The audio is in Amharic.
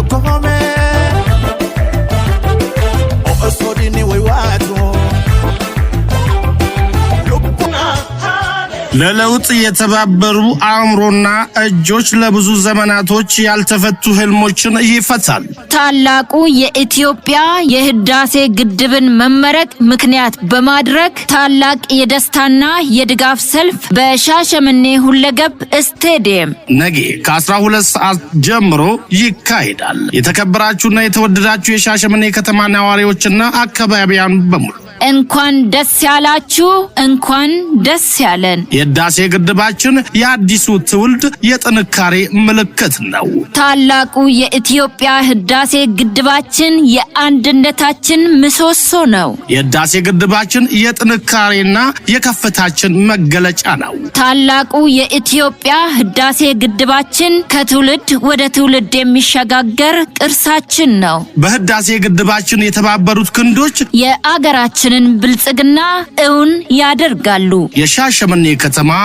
come o sodini we watu ለለውጥ የተባበሩ አእምሮና እጆች ለብዙ ዘመናቶች ያልተፈቱ ህልሞችን ይፈታል። ታላቁ የኢትዮጵያ የህዳሴ ግድብን መመረቅ ምክንያት በማድረግ ታላቅ የደስታና የድጋፍ ሰልፍ በሻሸመኔ ሁለገብ ስቴዲየም ነገ ከ12 ሰዓት ጀምሮ ይካሄዳል። የተከበራችሁና የተወደዳችሁ የሻሸመኔ ከተማ ነዋሪዎችና አካባቢያን በሙሉ እንኳን ደስ ያላችሁ፣ እንኳን ደስ ያለን። የህዳሴ ግድባችን የአዲሱ ትውልድ የጥንካሬ ምልክት ነው። ታላቁ የኢትዮጵያ ህዳሴ ግድባችን የአንድነታችን ምሰሶ ነው። የህዳሴ ግድባችን የጥንካሬና የከፍታችን መገለጫ ነው። ታላቁ የኢትዮጵያ ህዳሴ ግድባችን ከትውልድ ወደ ትውልድ የሚሸጋገር ቅርሳችን ነው። በህዳሴ ግድባችን የተባበሩት ክንዶች የአገራችንን ብልጽግና እውን ያደርጋሉ። የሻሸመኔ ከተማ